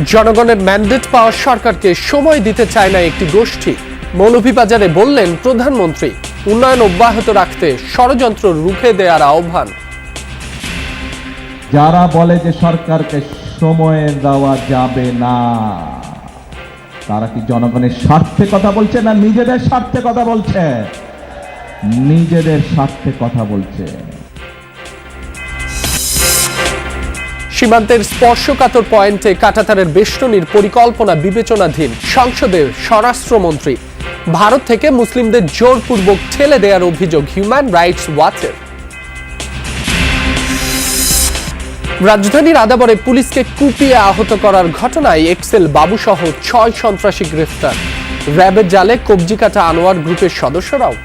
জনগণের ম্যান্ডেট পাওয়া সরকারকে সময় দিতে চায় না একটি গোষ্ঠী। মৌলভীবাজারে বললেন প্রধানমন্ত্রী, উন্নয়ন অব্যাহত রাখতে ষড়যন্ত্র রুখে দেওয়ার আহ্বান। যারা বলে যে সরকারকে সময় দেওয়া যাবে না, তারা কি জনগণের স্বার্থে কথা বলছে না নিজেদের স্বার্থে কথা বলছে? নিজেদের স্বার্থে কথা বলছে। সীমান্তের স্পর্শকাতর পয়েন্টে কাঁটাতারের বেষ্টনীর পরিকল্পনা বিবেচনাধীন সংসদের স্বরাষ্ট্রমন্ত্রী। ভারত থেকে মুসলিমদের জোরপূর্বক ঠেলে দেওয়ার অভিযোগ হিউম্যান রাইটস ওয়াচের। রাজধানীর আদাবরে পুলিশকে কুপিয়ে আহত করার ঘটনায় এক্সেল বাবুসহ ৬ সন্ত্রাসী গ্রেফতার। র্যাবের জালে কবজি কাটা আনোয়ার গ্রুপের সদস্যরাও।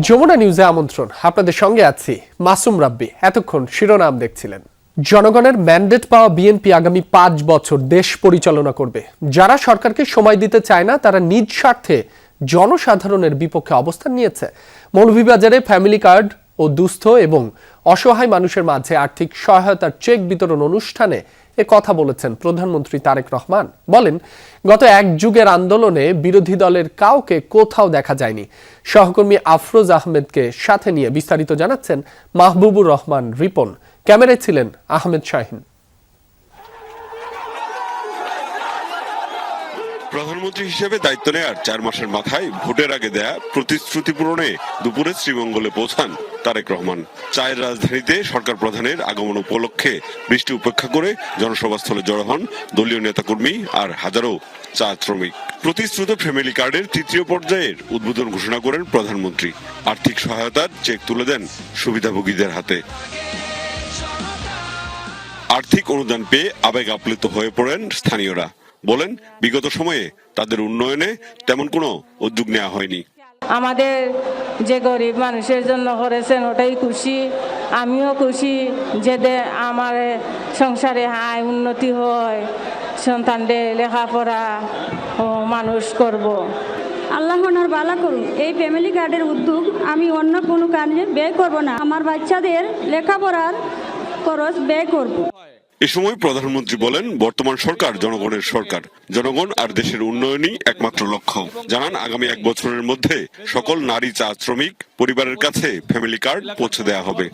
যমুনা নিউজে আমন্ত্রণ। আপনাদের সঙ্গে আছি মাসুম রাব্বি। এতক্ষণ শিরোনাম দেখছিলেন। জনগণের ম্যান্ডেট পাওয়া বিএনপি আগামী ৫ বছর দেশ পরিচালনা করবে। যারা সরকারকে সময় দিতে চায় না, তারা নিজ স্বার্থে জনসাধারণের বিপক্ষে অবস্থান নিয়েছে। মৌলভীবাজারে ফ্যামিলি কার্ড ও দুস্থ এবং অসহায় মানুষের মাঝে আর্থিক সহায়তার চেক বিতরণ অনুষ্ঠানে এ কথা বলেছেন প্রধানমন্ত্রী তারেক রহমান। বলেন, গত এক যুগের আন্দোলনে বিরোধী দলের কাউকে কোথাও দেখা যায়নি। সহকর্মী আফরোজ আহমেদকে সাথে নিয়ে বিস্তারিত জানাচ্ছেন মাহবুবুর রহমান রিপন। ক্যামেরায় ছিলেন আহমেদ শাহিন। প্রধানমন্ত্রী হিসেবে দায়িত্ব নেয়ার ৪ মাসের মাথায় ভোটের আগে দেয়া প্রতিশ্রুতি পূরণে দুপুরে শ্রীমঙ্গলে পৌঁছান তারেক রহমান। চায়ের রাজধানীতে সরকার প্রধানের আগমন উপলক্ষে বৃষ্টি উপেক্ষা করে জনসভাস্থলে জড়ো হন দলীয় নেতাকর্মী আর হাজারো চা শ্রমিক। প্রতিশ্রুত ফ্যামিলি কার্ডের ৩য় পর্যায়ের উদ্বোধন ঘোষণা করেন প্রধানমন্ত্রী। আর্থিক সহায়তার চেক তুলে দেন সুবিধাভোগীদের হাতে। আর্থিক অনুদান পেয়ে আবেগ আপ্লুত হয়ে পড়েন স্থানীয়রা। বলেন, বিগত সময়ে তাদের উন্নয়নে তেমন কোনো উদ্যোগ নেওয়া হয়নি। আমাদের যে গরিব মানুষের জন্য করেছেন ওটাই খুশি। আমিও খুশি যে আমার সংসারে আয় উন্নতি হয়, সন্তানদের লেখাপড়া ও মানুষ করব। আল্লাহ ওনার বালা করুন। এই ফ্যামিলি কার্ডের উদ্যোগ আমি অন্য কোনো কাজে ব্যয় করব না। আমার বাচ্চাদের লেখাপড়ার খরচ ব্যয় করব। এ সময় প্রধানমন্ত্রী বলেন, বর্তমান সরকার জনগণের সরকার। জনগণ আর দেশের উন্নয়নই একমাত্র লক্ষ্য। জানান, আগামী ১ বছরের মধ্যে সকল নারী চা শ্রমিক পরিবারের কাছে ফ্যামিলি কার্ড পৌঁছে দেওয়া হবে।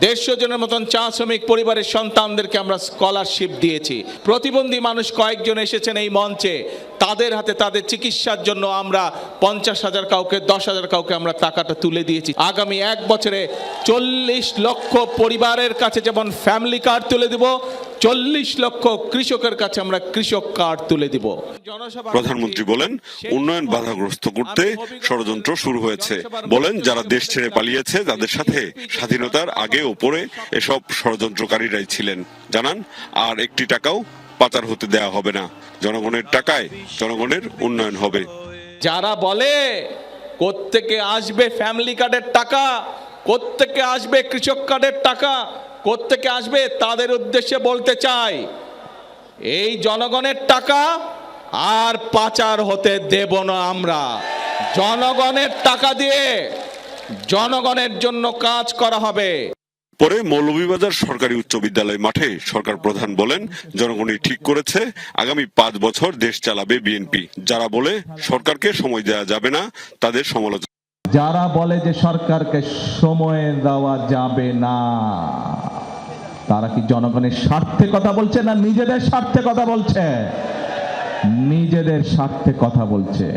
১৫০ জনের মতন চা শ্রমিক পরিবারের সন্তানদেরকে আমরা স্কলারশিপ দিয়েছি। প্রতিবন্ধী মানুষ কয়েকজন এসেছেন এই মঞ্চে, তাদের হাতে তাদের চিকিৎসার জন্য আমরা ৫০,০০০ কাউকে ১০,০০০ কাউকে আমরা টাকাটা তুলে দিয়েছি। আগামী ১ বছরে ৪০ লক্ষ পরিবারের কাছে যেমন ফ্যামিলি কার্ড তুলে দিব, ৪০ লক্ষ কৃষকের কাছে আমরা কৃষক কার্ড তুলে দিব। প্রধানমন্ত্রী বলেন, উন্নয়ন বাধাগ্রস্ত করতে ষড়যন্ত্র শুরু হয়েছে। বলেন, যারা দেশ ছেড়ে পালিয়েছে তাদের সাথে স্বাধীনতার আগে ও পরে এসব ষড়যন্ত্রকারীরাই ছিলেন। জানান, আর একটি টাকাও পাচার হতে দেয়া হবে না। জনগণের টাকায় জনগণের উন্নয়ন হবে। যারা বলে কোত্থেকে আসবে ফ্যামিলি কার্ডের টাকা, কোত্থেকে আসবে কৃষক কার্ডের টাকা, কোত্থেকে আসবে, তাদের উদ্দেশ্যে বলতে চাই, এই জনগণের টাকা আর পাচার হতে দেব না আমরা। জনগণের টাকা দিয়ে জনগণের জন্য কাজ করা হবে। পরে মৌলভীবাজার সরকারি উচ্চ বিদ্যালয় মাঠে সরকার প্রধান বলেন, জনগণই ঠিক করেছে আগামী ৫ বছর দেশ চালাবে বিএনপি। যারা বলে সরকারকে সময় দেওয়া যাবে না, তাদের সমালোচনা। যারা বলে যে সরকারকে সময় দেওয়া যাবে না, তারা কি জনগণের স্বার্থে কথা বলছে না নিজেদের স্বার্থে কথা বলছে? নিজেদের স্বার্থে কথা বলছে।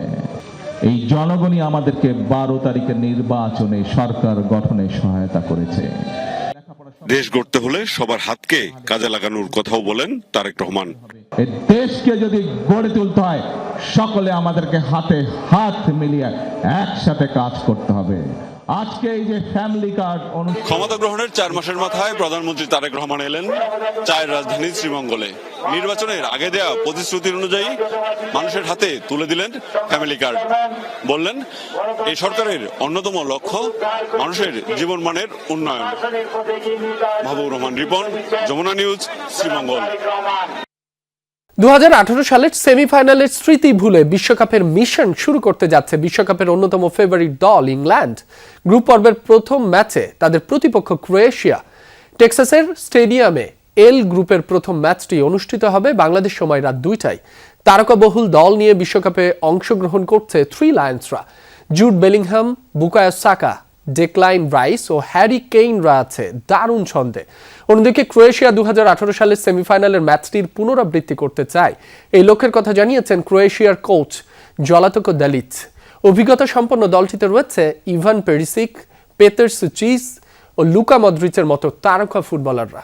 এই জনগণই আমাদেরকে ১২ তারিখের নির্বাচনে সরকার গঠনে সহায়তা করেছে। দেশ গড়তে হলে সবার হাতকে কাজে লাগানোর কথাও বলেন তারেক রহমান। এই দেশকে যদি গড়ে তুলতে হয়, সকলে আমাদেরকে হাতে হাত মিলিয়ে একসাথে কাজ করতে হবে। আজকে এই যে ফ্যামিলি কার্ড ক্ষমতা গ্রহণের 4 মাসের মাথায় প্রধানমন্ত্রী তারেক রহমান এলেন চায়ের রাজধানী শ্রীমঙ্গলে। নির্বাচনের আগে দেয়া প্রতিশ্রুতি অনুযায়ী মানুষের হাতে তুলে দিলেন ফ্যামিলি কার্ড। বললেন এই সরকারের অন্যতম লক্ষ্য মানুষের জীবনমানের উন্নয়ন। মাহবুবুর রহমান রিপন, যমুনা নিউজ, শ্রীমঙ্গল। 2018 সালের সেমিফাইনালের স্মৃতি ভুলে বিশ্বকাপের মিশন শুরু করতে যাচ্ছে বিশ্বকাপের অন্যতম ফেভারিট দল ইংল্যান্ড। গ্রুপ পর্বের প্রথম ম্যাচে তাদের প্রতিপক্ষ ক্রোয়েশিয়া। টেক্সাসের স্টেডিয়ামে এল গ্রুপের প্রথম ম্যাচটি অনুষ্ঠিত হবে বাংলাদেশ সময় রাত 2টায়। তারকাবহুল দল নিয়ে বিশ্বকাপে অংশগ্রহণ করছে থ্রি লায়ন্সরা। Jude Bellingham, Bukayo Saka, Declan Rice ও হ্যারি কেইনরা আছে দারুণ ছন্দে। অন্যদিকে ক্রোয়েশিয়া 2018 সালের সেমিফাইনালের ম্যাচটির পুনরাবৃত্তি করতে চায়। এই লক্ষ্যের কথা জানিয়েছেন ক্রোয়েশিয়ার কোচ জলাতকো দালিচ। অভিজ্ঞতা সম্পন্ন দলটিতে রয়েছে ইভান পেরিসিক, পেতর সুচিস ও লুকা মদ্রিচের মতো তারকা ফুটবলাররা।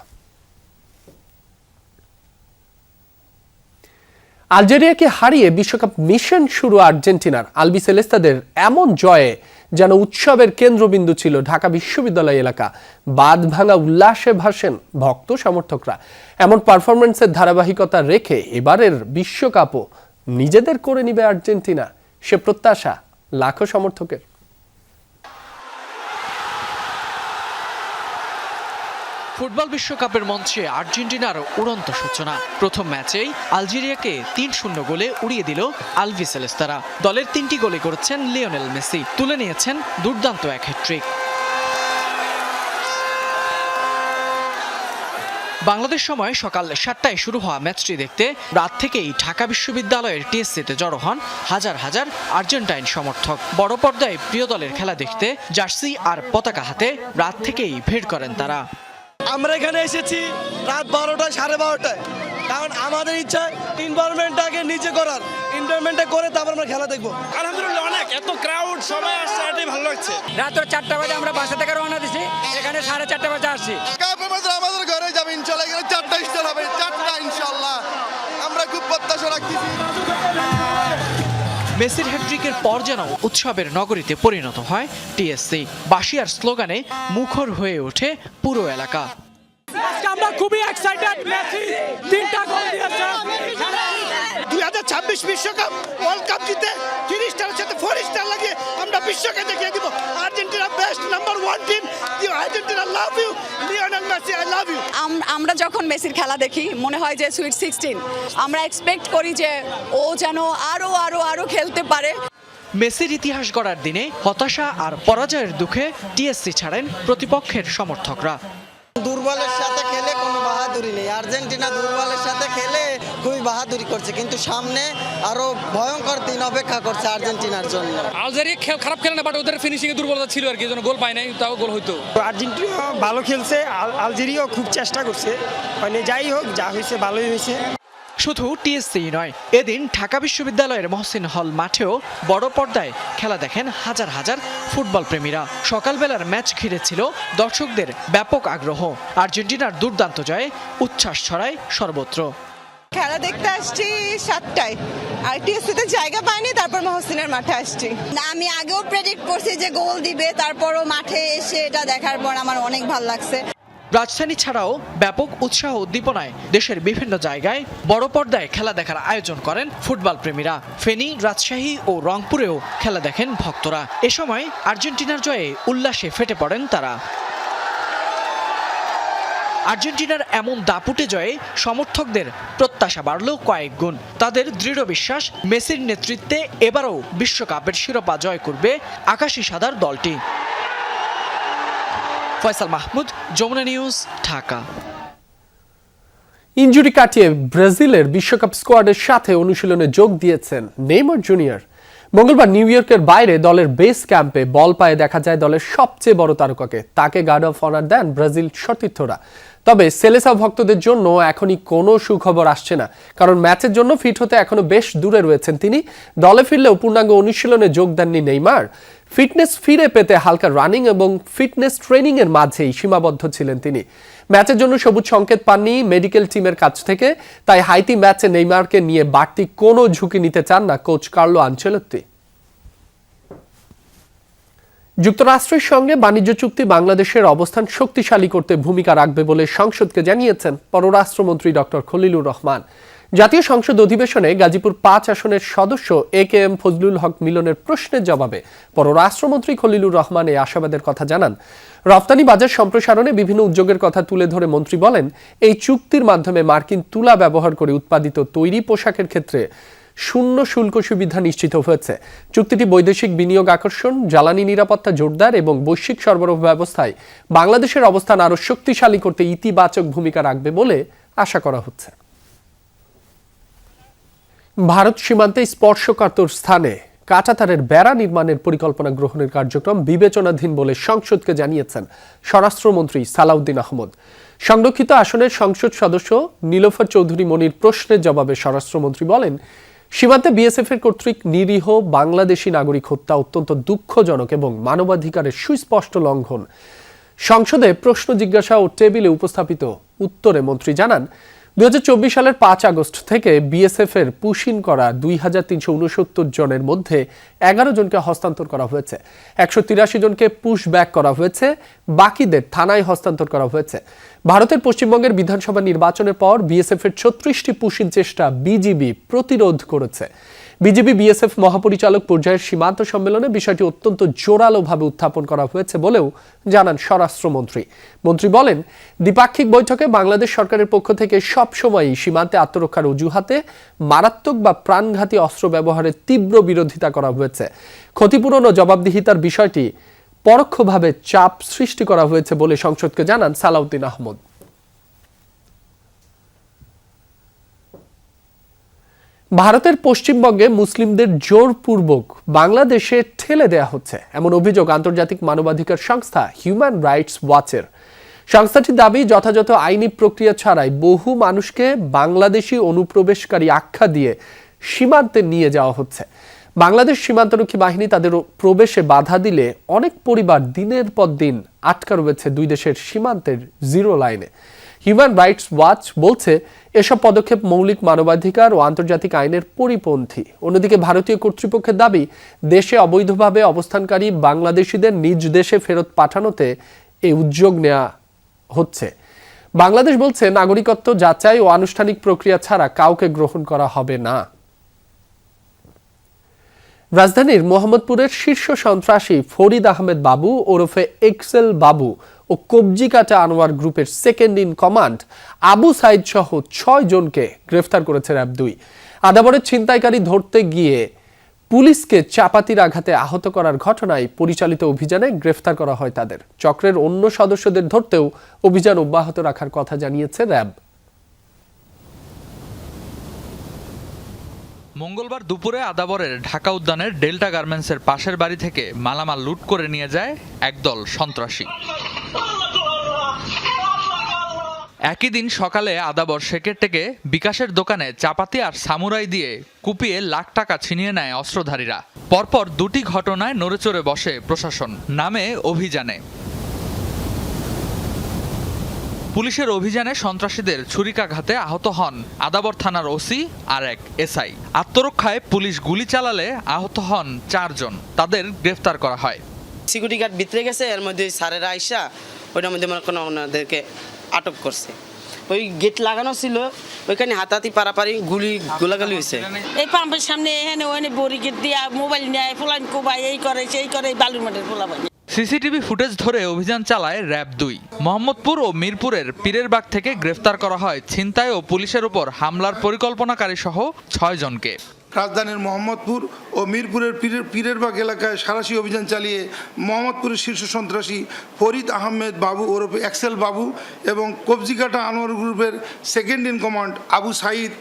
আলজেরিয়াকে হারিয়ে বিশ্বকাপ মিশন শুরু আর্জেন্টিনার। আলবিসেলেস্তাদের এমন জয়ে যেন উৎসবের কেন্দ্রবিন্দু ছিল ঢাকা বিশ্ববিদ্যালয় এলাকা। বাঁধ ভাঙা উল্লাসে ভাসেন ভক্ত সমর্থকরা। এমন পারফরমেন্সের ধারাবাহিকতা রেখে এবারের বিশ্বকাপও নিজেদের করে নিবে আর্জেন্টিনা, সে প্রত্যাশা লাখো সমর্থকের। ফুটবল বিশ্বকাপের মঞ্চে আর্জেন্টিনার উড়ন্ত সূচনা। প্রথম ম্যাচেই আলজেরিয়াকে 3-0 গোলে উড়িয়ে দিল আলবিসেলেস্তারা। দলের 3টি গোলে করেছেন লিওনেল মেসি, তুলে নিয়েছেন দুর্দান্ত এক হ্যাট্রিক। বাংলাদেশ সময় সকাল 7টায় শুরু হওয়া ম্যাচটি দেখতে রাত থেকেই ঢাকা বিশ্ববিদ্যালয়ের টিএসসিতে জড়ো হন হাজার হাজার আর্জেন্টাইন সমর্থক। বড় পর্দায় প্রিয় দলের খেলা দেখতে জার্সি আর পতাকা হাতে রাত থেকেই ভিড় করেন তারা। আমরা এখানে এসেছি রাত 12টা 12:30টায়, কারণ আমাদের ইচ্ছা এনভায়রনমেন্টটাকে নিচে করার, এনভায়রনমেন্টটা করে তারপর আমরা খেলা দেখবো। আলহামদুলিল্লাহ অনেক এত ক্রাউড সবাই আসছে, এটাই ভালো লাগছে। রাত 4টা বাজে আমরা বাসা থেকে রওনা দিছি, এখানে 4:30 বাজে আসছি। আমাদের ঘরে যাবেন, ইনশাল্লাহ এখানে 4টা স্টার হবে, 4টা ইনশাল্লাহ আমরা খুব প্রত্যাশা রাখতেছি। মেসির হ্যাট্রিকের পর যেন উৎসবের নগরীতে পরিণত হয় টিএসসি। বাঁশিয়ার স্লোগানে মুখর হয়ে ওঠে পুরো এলাকা। আমরা খুবই এক্সাইটেড, মেসি 3টা গোল দিয়েছে। 2026 বিশ্বকাপ ওয়ার্ল্ড কাপ জিতে 3 স্টারের সাথে 4 স্টার লাগিয়ে আমরা বিশ্বকে দেখিয়ে দিব Argentina best number 1 team. Argentina love you, Lionel Messi I love you. আমরা যখন মেসির খেলা দেখি মনে হয় যে সুইট 16। আমরা এক্সপেক্ট করি যে ও যেন আরো আরো আরো খেলতে পারে। মেসির ইতিহাস গড়ার দিনে হতাশা আর পরাজয়ের দুঃখে টিএসসি ছাড়েন প্রতিপক্ষের সমর্থকরা। দুর্বলের সাথে খেলে কোনো বাহাদুরি নেই। আর্জেন্টিনা দুর্বলের সাথে খেলে খুবই বাহাদুরি করছে, কিন্তু সামনে আরো ভয়ঙ্কর দিন অপেক্ষা করছে আর্জেন্টিনার জন্য। আলজেরিয়া খারাপ খেলে না, বাট ওদের ফিনিশিং এ দুর্বলতা ছিল আর কি, জন্য গোল পায় নাই, তাও গোল হইতো। আর্জেন্টিনা ভালো খেলছে, আলজেরিয়াও খুব চেষ্টা করছে, মানে যাই হোক যা হয়েছে ভালোই হয়েছে। শুধু টিএসসি নয়, এদিন ঢাকা বিশ্ববিদ্যালয়ের মহসিন হল মাঠেও বড় পর্দায় খেলা দেখেন হাজার হাজার ফুটবল প্রেমীরা। সকালবেলার ম্যাচ ঘিরে ছিল দর্শকদের ব্যাপক আগ্রহ। আর্জেন্টিনার দুর্দান্ত জয়ে উচ্ছ্বাস ছড়ায় সর্বত্র। খেলা দেখতে আসছি 7টায়, আর টিএসসিতে জায়গা পাইনি, তারপর মহসিনের মাঠে আসছি। আমি আগেও প্রেডিক্ট করছি যে গোল দিবে, তারপরও মাঠে এসে এটা দেখার পর আমার অনেক ভালো লাগছে। রাজধানী ছাড়াও ব্যাপক উৎসাহ উদ্দীপনায় দেশের বিভিন্ন জায়গায় বড় পর্দায় খেলা দেখার আয়োজন করেন ফুটবল প্রেমীরা। ফেনী, রাজশাহী ও রংপুরেও খেলা দেখেন ভক্তরা। এ সময় আর্জেন্টিনার জয়ে উল্লাসে ফেটে পড়েন তারা। আর্জেন্টিনার এমন দাপুটে জয়ে সমর্থকদের প্রত্যাশা বাড়ল কয়েক গুণ। তাদের দৃঢ় বিশ্বাস মেসির নেতৃত্বে এবারও বিশ্বকাপের শিরোপা জয় করবে আকাশী সাদার দলটি। ফয়সাল মাহমুদ, যমুনা নিউজ, ঢাকা। ইনজুরি কাটিয়ে ব্রাজিলের বিশ্বকাপ স্কোয়াডের সাথে অনুশীলনে যোগ দিয়েছেন নেইমার জুনিয়র। মঙ্গলবার নিউ ইয়র্কের বাইরে দলের বেস ক্যাম্পে বল পায়ে দেখা যায় দলের সবচেয়ে বড় তারকাকে। তাকে গার্ড অফ অনার দেন ব্রাজিল সতীর্থরা। তবে সেলেসা ভক্তদের জন্য এখনই কোনো সুখবর আসছে না, কারণ ম্যাচের জন্য ফিট হতে এখনো বেশ দূরে রয়েছেন তিনি। দলে ফিরলেও পূর্ণাঙ্গ অনুশীলনে যোগ দেননি নেইমার। ফিটনেস ফিরে পেতে হালকা রানিং এবং ফিটনেস ট্রেনিং এর মাঝেই সীমাবদ্ধ ছিলেন তিনি। ম্যাচের জন্য সবুজ সংকেত পাননি মেডিকেল টিমের কাছ থেকে, তাই হাইতি ম্যাচে নেইমারকে নিয়ে বাড়তি কোনো ঝুঁকি নিতে চান না কোচ কার্লো আনচেলত্তি। যুক্তরাষ্ট্রের সঙ্গে বাণিজ্য চুক্তি বাংলাদেশের অবস্থান শক্তিশালী করতে ভূমিকা রাখবে বলে সংসদকে জানিয়েছেন পররাষ্ট্রমন্ত্রী ডক্টর খলিলুর রহমান। জাতীয় সংসদ অধিবেশনে গাজীপুর ৫ আসনের সদস্য AKM ফজলুল হক মিলনের প্রশ্নের জবাবে পররাষ্ট্রমন্ত্রী খলিলুর রহমান এই আশাবাদের কথা জানান। রপ্তানি বাজার সম্প্রসারণে বিভিন্ন উদ্যোগের কথা তুলে ধরে মন্ত্রী বলেন, এই চুক্তির মাধ্যমে মার্কিন তুলা ব্যবহার করে উৎপাদিত তৈরি পোশাকের ক্ষেত্রে শূন্য শুল্ক সুবিধা নিশ্চিত হয়েছে। চুক্তিটি বৈদেশিক বিনিয়োগ আকর্ষণ, জ্বালানি নিরাপত্তা জোরদার এবং বৈশ্বিক সরবরাহ ব্যবস্থায় বাংলাদেশের অবস্থান আরও শক্তিশালী করতে ইতিবাচক ভূমিকা রাখবে বলে আশা করা হচ্ছে। ভারত সীমান্তে স্পর্শকাতর স্থানে কাঁটাতারের বেড়া নির্মাণের পরিকল্পনা গ্রহণের কার্যক্রম বিবেচনাধীন বলে সংসদকে জানিয়েছেন স্বরাষ্ট্রমন্ত্রী সালাউদ্দিন আহমদ। সংরক্ষিত আসনের সংসদ সদস্য নীলোফার চৌধুরী মনির প্রশ্নের জবাবে স্বরাষ্ট্রমন্ত্রী বলেন, সীমান্তে BSF এর কর্তৃক নিরীহ বাংলাদেশি নাগরিক হত্যা অত্যন্ত দুঃখজনক এবং মানবাধিকারের সুস্পষ্ট লঙ্ঘন। সংসদে প্রশ্ন জিজ্ঞাসা ও টেবিলে উপস্থাপিত উত্তরে মন্ত্রী জানান, 2024 সালের 5 আগস্ট থেকে BSF এর পুশিন করা 2369 জনের মধ্যে 11 জনকে হস্তান্তর করা হয়েছে, 183 জনকে পুশ ব্যাক করা হয়েছে, বাকিদের থানায় হস্তান্তর করা হয়েছে। ভারতের পশ্চিমবঙ্গের বিধানসভা নির্বাচনের পর BSF এর 36টি পুশিন চেষ্টা BGB প্রতিরোধ করেছে। বিজিবি BSF মহাপরিচালক পর্যায়ের সীমান্ত সম্মেলনে বিষয়টি অত্যন্ত জোরালোভাবে উত্থাপন করা হয়েছে বলেও জানান স্বরাষ্ট্রমন্ত্রী। মন্ত্রী বলেন, দ্বিপাক্ষিক বৈঠকে বাংলাদেশ সরকারের পক্ষ থেকে সবসময়ই সীমান্তে আত্মরক্ষার অজুহাতে মারাত্মক বা প্রাণঘাতী অস্ত্র ব্যবহারের তীব্র বিরোধিতা করা হয়েছে। ক্ষতিপূরণ ও জবাবদিহিতার বিষয়টি পরোক্ষভাবে চাপ সৃষ্টি করা হয়েছে বলে সংসদকে জানান সালাউদ্দিন আহমদ। ভারতের পশ্চিমবঙ্গে মুসলিমদের জোরপূর্বক বাংলাদেশে ঠেলে দেয়া হচ্ছে, এমন অভিযোগ আন্তর্জাতিক মানবাধিকার সংস্থা হিউম্যান রাইটস ওয়াচের। সংস্থাটির দাবি, যথাযথ আইনি প্রক্রিয়া ছাড়াই বহু মানুষকে বাংলাদেশি অনুপ্রবেশকারী আখ্যা দিয়ে সীমান্তে নিয়ে যাওয়া হচ্ছে। বাংলাদেশ সীমান্তরক্ষী বাহিনী তাদের প্রবেশে বাধা দিলে অনেক পরিবার দিনের পর দিন আটকা রয়েছে দুই দেশের সীমান্তের জিরো লাইনে। হিউম্যান রাইটস ওয়াচ বলছে, এসব পদক্ষেপ মৌলিক মানবাধিকার ও আন্তর্জাতিক আইনের পরিপন্থী। অন্যদিকে ভারতীয় কর্তৃপক্ষের দাবি, দেশে অবৈধভাবে অবস্থানকারী বাংলাদেশিদের নিজ দেশে ফেরত পাঠানোতে এই উদ্যোগ নেওয়া হচ্ছে। বাংলাদেশ বলছে, নাগরিকত্ব যাচাই ও আনুষ্ঠানিক প্রক্রিয়া ছাড়া কাউকে গ্রহণ করা হবে না। রাজধানীর মোহাম্মদপুরের শীর্ষ সন্ত্রাসী ফরিদ আহমেদ বাবু ওরফে এক্সেল বাবু ও কবজিকাটা আনোয়ার গ্রুপের second in command Abu Saeed সহ 6 জনকে গ্রেফতার করেছে র‍্যাব 2। আদাবরের ছিনতাইকারী ধরতে গিয়ে পুলিশকে চাপাতির আঘাতে আহত করার ঘটনায় পরিচালিত অভিযানে গ্রেফতার করা হয় তাদের। চক্রের অন্য সদস্যদের ধরতেও অভিযান অব্যাহত রাখার কথা জানিয়েছে র‍্যাব। মঙ্গলবার দুপুরে আদাবরের ঢাকা উদ্যানের ডেল্টা গার্মেন্টসের পাশের বাড়ি থেকে মালামাল লুট করে নিয়ে যায় একদল সন্ত্রাসী। একই দিন সকালে আদাবর শেকেরটেকে বিকাশের দোকানে চাপাতি আর সামুরাই দিয়ে কুপিয়ে লাখ টাকা ছিনিয়ে নেয় অস্ত্রধারীরা। পরপর দুটি ঘটনায় নড়েচড়ে বসে প্রশাসন, নামে অভিযানে। পুলিশের অভিযানে সন্ত্রাসীদের ছুরিকাঘাতে আহত হন আদাবর থানার ওসি আর এক এসআই। আত্মরক্ষায় পুলিশ গুলি চালালে আহত হন 4 জন। তাদের গ্রেফতার করা হয়। সিকিউরিটি গার্ড ভিতরে গেছে, এর মধ্যে স্যারেরা আইসা ওইটার মধ্যে মনে করেন ওনাদেরকে আটক করছে। ওই গেট লাগানো ছিল, ওইখানে হাতাহাতি পারাপারি গোলাগুলি হয়েছে। এই পাম্পের সামনে এখানে ওখানে বড়ি গেট দিয়ে মোবাইল নেয়, ফোলান কোবাই, এই করে সেই করে, বালুর মাঠের ফোলাবাই। সিসিটিভি ফুটেজ ধরে অভিযান চালায় র‍্যাব 2। মোহাম্মদপুর ও মিরপুরের পীরেরবাগ থেকে গ্রেফতার করা হয় ছিনতাই ও পুলিশের উপর হামলার পরিকল্পনাকারী সহ 6 জনকে। রাজধানীর মোহাম্মদপুর ও মিরপুরের পীরেরবাগ এলাকায় সাঁড়াশি অভিযান চালিয়ে মোহাম্মদপুরের শীর্ষ সন্ত্রাসী ফরিদ আহমেদ বাবু ওরফে এক্সেল বাবু এবং কবজিকাটা আনোয়ার গ্রুপের second in command Abu Saeed,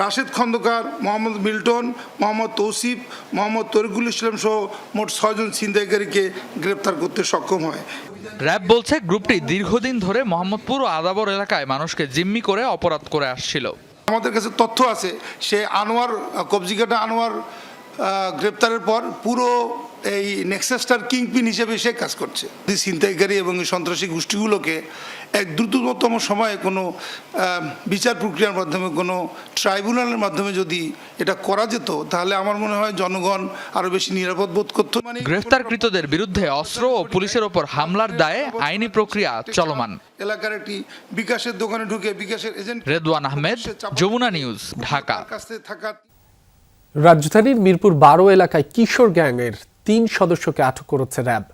Rashed Khandakar, Mohammad Milton, Mohammad Tousif, Mohammad Tarikul Islam সহ মোট 6 জন ছিনতাইকারীকে গ্রেপ্তার করতে সক্ষম হয়। র‍্যাব বলছে, গ্রুপটি দীর্ঘদিন ধরে মোহাম্মদপুর ও আদাবর এলাকায় মানুষকে জিম্মি করে অপরাধ করে আসছিল। আমাদের কাছে তথ্য আছে, সে কবজিকাটা আনোয়ার গ্রেপ্তারের পর পুরো এই নেক্সাসটার কিংপিন হিসেবে সে কাজ করছে। ছিনতাইকারী এবং সন্ত্রাসী গোষ্ঠীগুলোকে এক দ্রুততম সময়ে কোনো বিচার প্রক্রিয়ার মাধ্যমে, কোনো ট্রাইব্যুনালের মাধ্যমে যদি এটা করা যেত, তাহলে আমার মনে হয় জনগণ আরো বেশি নিরাপদ বোধ করত। গ্রেফতারকৃতদের বিরুদ্ধে অস্ত্র ও পুলিশের ওপর হামলার দায়ে আইনি প্রক্রিয়া চলমান। এলাকার একটি বিকাশের দোকানে ঢুকে বিকাশের এজেন্ট রেদওয়ান আহমেদ, যমুনা নিউজ, ঢাকা। রাজধানীর মিরপুর 12 এলাকায় কিশোর গ্যাংয়ের 3 সদস্যকে আটক করেছে র্যাব।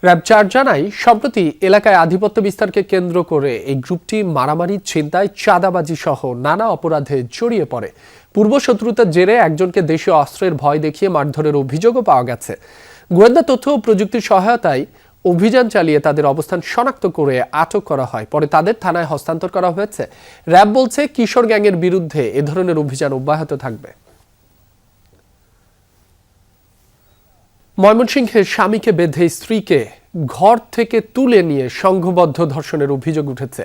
র্যাব 4 জানায়, সম্প্রতি এলাকায় আধিপত্য বিস্তারকে কেন্দ্র করে এই গ্রুপটি মারামারি, ছিনতাই, চাঁদাবাজি সহ নানা অপরাধে জড়িয়ে পড়ে। পূর্বশত্রুতার জেরে একজনকে দেশীয় অস্ত্রের ভয় দেখিয়ে মারধরের অভিযোগও পাওয়া গেছে। গোয়েন্দা তথ্য ও প্রযুক্তির সহায়তায় অভিযান চালিয়ে তাদের অবস্থান শনাক্ত করে আটক করা হয়। পরে তাদের থানায় হস্তান্তর করা হয়েছে। র্যাব বলছে, কিশোর গ্যাংয়ের বিরুদ্ধে এ ধরনের অভিযান অব্যাহত থাকবে। ময়মনসিংহে স্বামীকে বেঁধে স্ত্রীকে ঘর থেকে তুলে নিয়ে সংঘবদ্ধ ধর্ষণের অভিযোগ উঠেছে।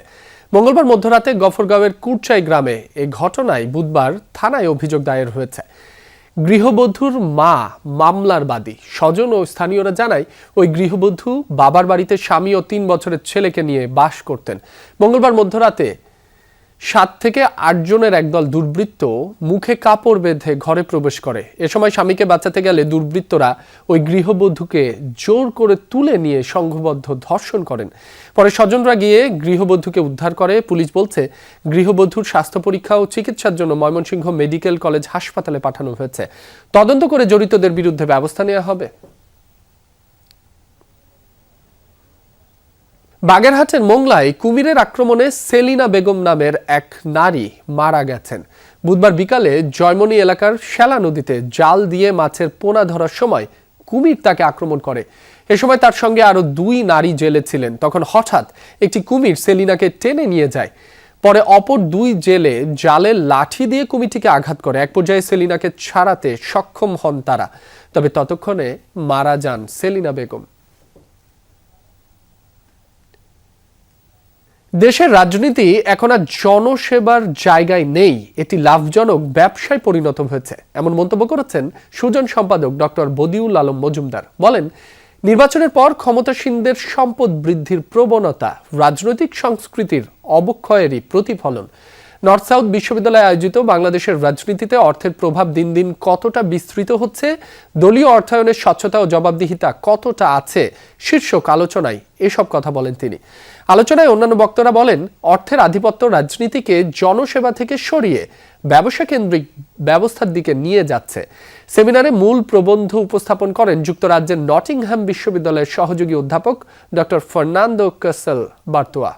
মঙ্গলবার মধ্যরাতে গফরগাঁওয়ের কুরচাই গ্রামে এ ঘটনায় বুধবার থানায় অভিযোগ দায়ের হয়েছে। গৃহবধূর মা মামলার বাদী। স্বজন ও স্থানীয়রা জানায়, ওই গৃহবধূ বাবার বাড়িতে স্বামী ও 3 বছরের ছেলেকে নিয়ে বাস করতেন। মঙ্গলবার মধ্যরাতে 7 থেকে 8 জনের একদল দুর্বৃত্ত মুখে কাপড় বেঁধে ঘরে প্রবেশ করে। এ সময় স্বামীকে বাঁচাতে গেলে দুর্বৃত্তরা ওই গৃহবধূকে জোর করে তুলে নিয়ে সংঘবদ্ধ ধর্ষণ করেন। পরে স্বজনরা গিয়ে গৃহবধূকে উদ্ধার করে। পুলিশ বলছে, গৃহবধূর স্বাস্থ্য পরীক্ষা ও চিকিৎসার জন্য ময়মনসিংহ মেডিকেল কলেজ হাসপাতালে পাঠানো হয়েছে। তদন্ত করে জড়িতদের বিরুদ্ধে ব্যবস্থা নেওয়া হবে। বাগেরহাটের মোংলায় কুমিরের আক্রমণে সেলিনা বেগম নামের এক নারী মারা গেছেন। বুধবার বিকালে জয়মনি এলাকার শ্যালা নদীতে জাল দিয়ে মাছের পোনা ধরার সময় কুমির তাকে আক্রমণ করে। এ সময় তার সঙ্গে আরো 2 নারী জেলে ছিলেন। তখন হঠাৎ একটি কুমির সেলিনাকে টেনে নিয়ে যায়। পরে অপর 2 জেলে জালের লাঠি দিয়ে কুমিরটিকে আঘাত করে। এক পর্যায়ে সেলিনাকে ছাড়াতে সক্ষম হন তারা। তবে ততক্ষণে মারা যান সেলিনা বেগম। দেশের রাজনীতি এখন আর জনসেবার জায়গায় নেই, এটি লাভজনক ব্যবসায় পরিণত হয়েছে, এমন মন্তব্য করেছেন সুজন সম্পাদক ডক্টর বদিউল আলম মজুমদার। বলেন, নির্বাচনের পর ক্ষমতাসীনদের সম্পদ বৃদ্ধির প্রবণতা রাজনৈতিক সংস্কৃতির অবক্ষয়েরই প্রতিফলন। নর্থ সাউথ বিশ্ববিদ্যালয়ে আয়োজিত বাংলাদেশের রাজনীতিতে অর্থের প্রভাব দিন দিন কতটা বিস্তৃত হচ্ছে, দলীয় অর্থায়নের স্বচ্ছতা ও জবাবদিহিতা কতটা আছে শীর্ষক আলোচনায় এসব কথা বলেন তিনি। আলোচনায় অন্যান্য বক্তারা বলেন, অর্থের আধিপত্য রাজনীতিকে জনসেবা থেকে সরিয়ে ব্যবসা কেন্দ্রিক ব্যবস্থার দিকে নিয়ে যাচ্ছে। সেমিনারে মূল প্রবন্ধ উপস্থাপন করেন যুক্তরাজ্যের নটিংহ্যাম বিশ্ববিদ্যালয়ের সহযোগী অধ্যাপক ডক্টর ফার্নান্দো কাসেল বার্তোয়া।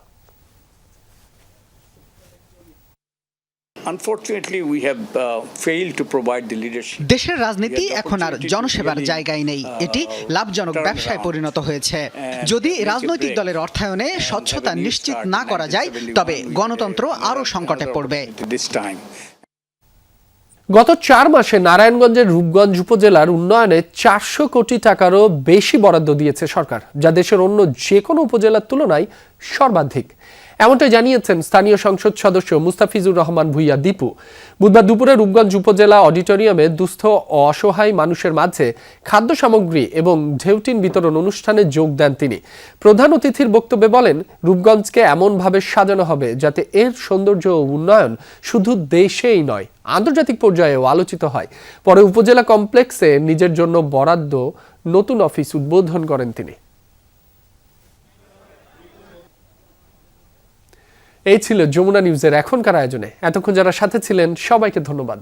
দেশের রাজনীতি এখন আর জনসেবার জায়গায় নেই, এটি লাভজনক ব্যবসায় পরিণত হয়েছে। যদি রাজনৈতিক দলের অর্থায়নে স্বচ্ছতা নিশ্চিত না করা যায়, তবে গণতন্ত্র আরও সংকটে পড়বে। গত 4 মাসে নারায়ণগঞ্জের রূপগঞ্জ উপজেলার উন্নয়নে 400 কোটি টাকারও বেশি বরাদ্দ দিয়েছে সরকার, যা দেশের অন্য যে কোনো উপজেলার তুলনায় সর্বাধিক। এমনটাই জানিয়েছেন স্থানীয় সংসদ সদস্য মুস্তাফিজুর রহমান ভুইয়া দীপু। বুধবার দুপুরে রূপগঞ্জ উপজেলা অডিটোরিয়ামে দুস্থ ও অসহায় মানুষের মাঝে খাদ্য সামগ্রী এবং ঢেউটিন বিতরণ অনুষ্ঠানে যোগ দেন তিনি। প্রধান অতিথির বক্তব্যে বলেন, রূপগঞ্জকে এমনভাবে সাজানো হবে যাতে এর সৌন্দর্য ও উন্নয়ন শুধু দেশেই নয়, আন্তর্জাতিক পর্যায়েও আলোচিত হয়। পরে উপজেলা কমপ্লেক্সে নিজের জন্য বরাদ্দ নতুন অফিস উদ্বোধন করেন তিনি। এই ছিল যমুনা নিউজের এখনকার আয়োজনে। এতক্ষণ যারা সাথে ছিলেন সবাইকে ধন্যবাদ।